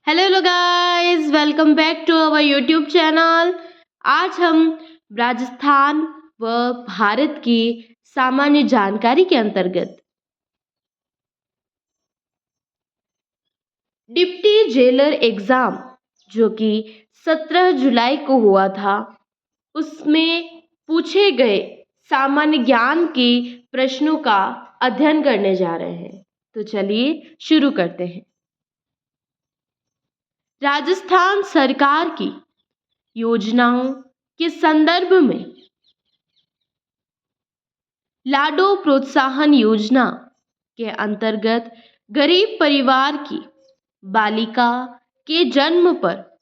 Hello guys, welcome back to our YouTube channel. आज हम राजस्थान व भारत की सामान्य जानकारी के अंतर्गत डिप्टी जेलर एग्जाम जो कि 17 जुलाई को हुआ था, उसमें पूछे गए सामान्य ज्ञान के प्रश्नों का अध्ययन करने जा रहे हैं। तो चलिए शुरू करते हैं। राजस्थान सरकार की योजनाओं के संदर्भ में लाडो प्रोत्साहन योजना के अंतर्गत गरीब परिवार की बालिका के जन्म पर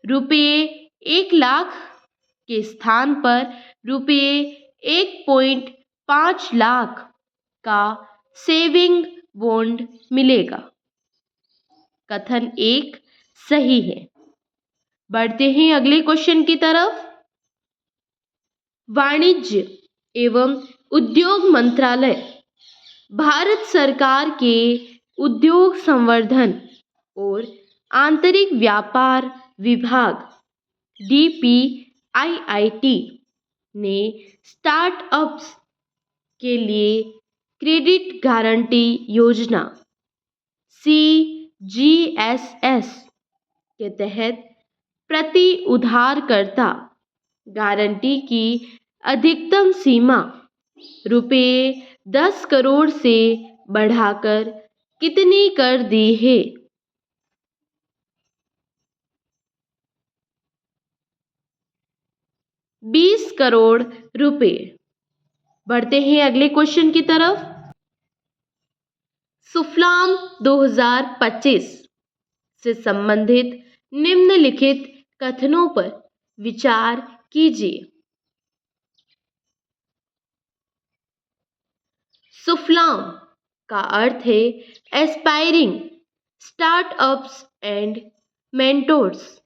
रुपये 1 लाख के स्थान पर रुपये 1.5 लाख का सेविंग बॉन्ड मिलेगा। कथन एक सही है। बढ़ते हैं अगले क्वेश्चन की तरफ। वाणिज्य एवं उद्योग मंत्रालय भारत सरकार के उद्योग संवर्धन और आंतरिक व्यापार विभाग DPIIT ने स्टार्टअप्स के लिए क्रेडिट गारंटी योजना CGSS के तहत प्रति उधारकर्ता गारंटी की अधिकतम सीमा रुपये 10 करोड़ से बढ़ाकर कितनी कर दी है? ₹20 करोड़। बढ़ते हैं अगले क्वेश्चन की तरफ। सुफलाम 2025 से संबंधित निम्नलिखित कथनों पर विचार कीजिए। सुफलाम का अर्थ है एस्पायरिंग स्टार्टअप्स एंड मेंटोर्स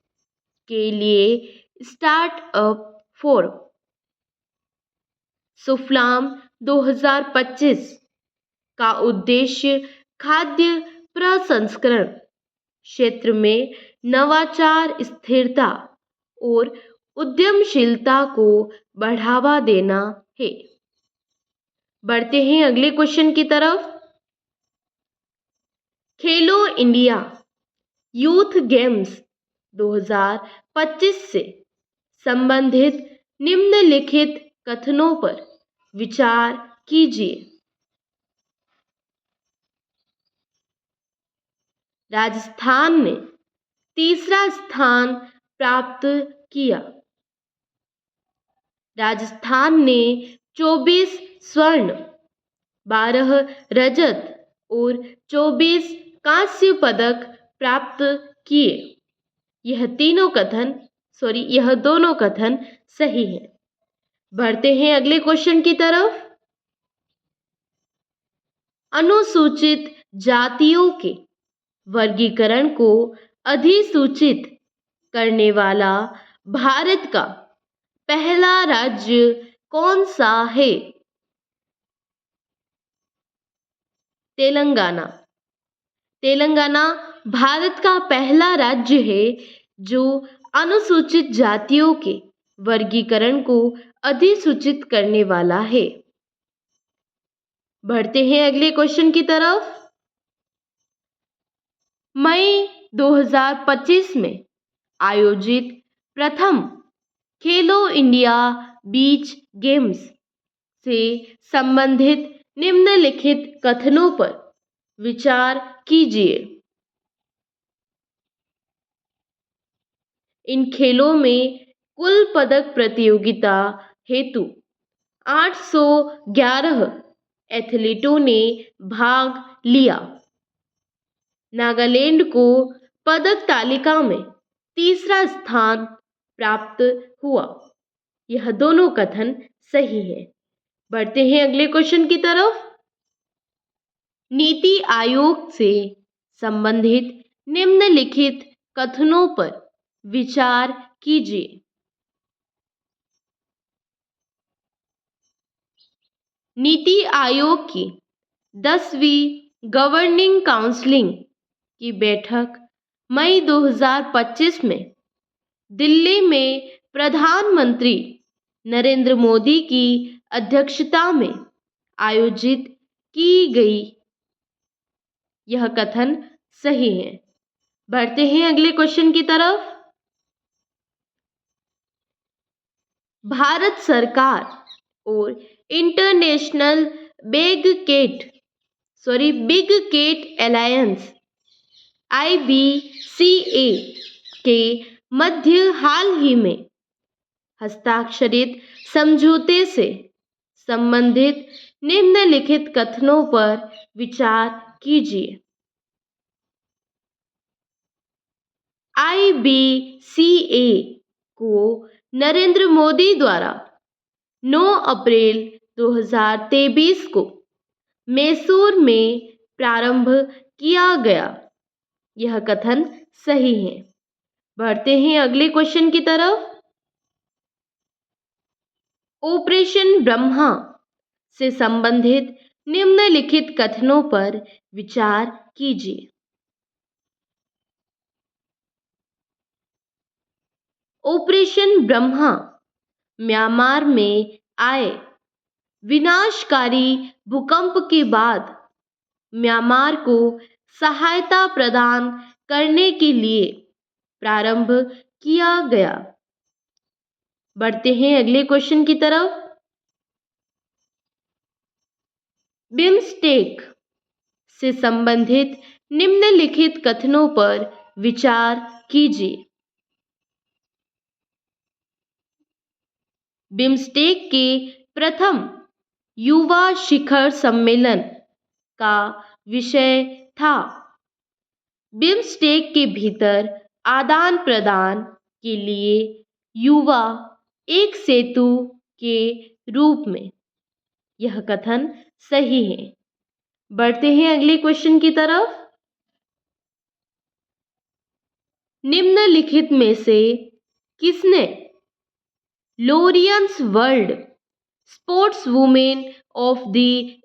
के लिए स्टार्टअप फोरम। सुफलाम 2025 का उद्देश्य खाद्य प्रसंस्करण क्षेत्र में नवाचार, स्थिरता और उद्यमशीलता को बढ़ावा देना है। बढ़ते हैं अगले क्वेश्चन की तरफ। खेलो इंडिया यूथ गेम्स 2025 से संबंधित निम्नलिखित कथनों पर विचार कीजिए। राजस्थान ने तीसरा स्थान प्राप्त किया। राजस्थान ने 24 स्वर्ण, 12 रजत और 24 कांस्य पदक प्राप्त किए। यह दोनों कथन सही हैं। बढ़ते हैं अगले क्वेश्चन की तरफ। अनुसूचित जातियों के वर्गीकरण को अधिसूचित करने वाला भारत का पहला राज्य कौन सा है? तेलंगाना। तेलंगाना भारत का पहला राज्य है जो अनुसूचित जातियों के वर्गीकरण को अधिसूचित करने वाला है। बढ़ते हैं अगले क्वेश्चन की तरफ। मई 2025 में आयोजित प्रथम खेलो इंडिया बीच गेम्स से संबंधित निम्नलिखित कथनों पर विचार कीजिए। इन खेलों में कुल पदक प्रतियोगिता हेतु 811 एथलीटों ने भाग लिया। नागालैंड को पदक तालिका में तीसरा स्थान प्राप्त हुआ। यह दोनों कथन सही है। बढ़ते हैं अगले क्वेश्चन की तरफ। नीति आयोग से संबंधित निम्नलिखित कथनों पर विचार कीजिए। नीति आयोग की 10वीं गवर्निंग काउंसिल की बैठक मई 2025 में दिल्ली में प्रधानमंत्री नरेंद्र मोदी की अध्यक्षता में आयोजित की गई। यह कथन सही है। बढ़ते हैं अगले क्वेश्चन की तरफ। भारत सरकार और international big cat alliance IBCA के मध्य हाल ही में हस्ताक्षरित समझौते से संबंधित निम्नलिखित कथनों पर विचार कीजिए। IBCA को नरेंद्र मोदी द्वारा 9 अप्रैल 2023 को मैसूर में प्रारंभ किया गया। यह कथन सही है। बढ़ते हैं अगले क्वेश्चन की तरफ। ऑपरेशन ब्रह्मा से संबंधित निम्नलिखित कथनों पर विचार कीजिए। ऑपरेशन ब्रह्मा म्यांमार में आए विनाशकारी भूकंप के बाद म्यांमार को सहायता प्रदान करने के लिए प्रारंभ किया गया। बढ़ते हैं अगले क्वेश्चन की तरफ। बिम्स्टेक से संबंधित निम्नलिखित कथनों पर विचार कीजिए। बिम्स्टेक के प्रथम युवा शिखर सम्मेलन का विषय था बिम्स्टेक के भीतर आदान प्रदान के लिए युवा एक सेतु के रूप में। यह कथन सही है। बढ़ते हैं अगले क्वेश्चन की तरफ। निम्नलिखित में से किसने Laureus world sports women of the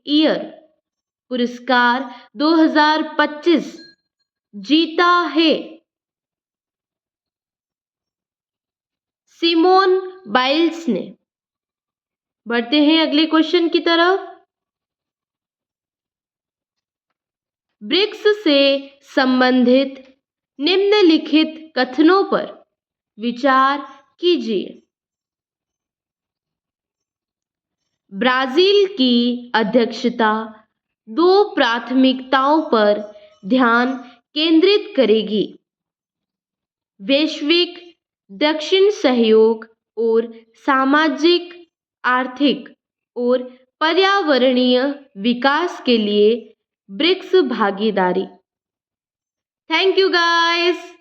year पुरस्कार 2025 जीता है? सिमोन बाइल्स ने। बढ़ते हैं अगले क्वेश्चन की तरफ। ब्रिक्स से संबंधित निम्नलिखित कथनों पर विचार कीजिए। ब्राजील की अध्यक्षता 2 प्राथमिकताओं पर ध्यान केंद्रित करेगी। वैश्विक दक्षिण सहयोग और सामाजिक, आर्थिक और पर्यावरणीय विकास के लिए ब्रिक्स भागीदारी। Thank you guys.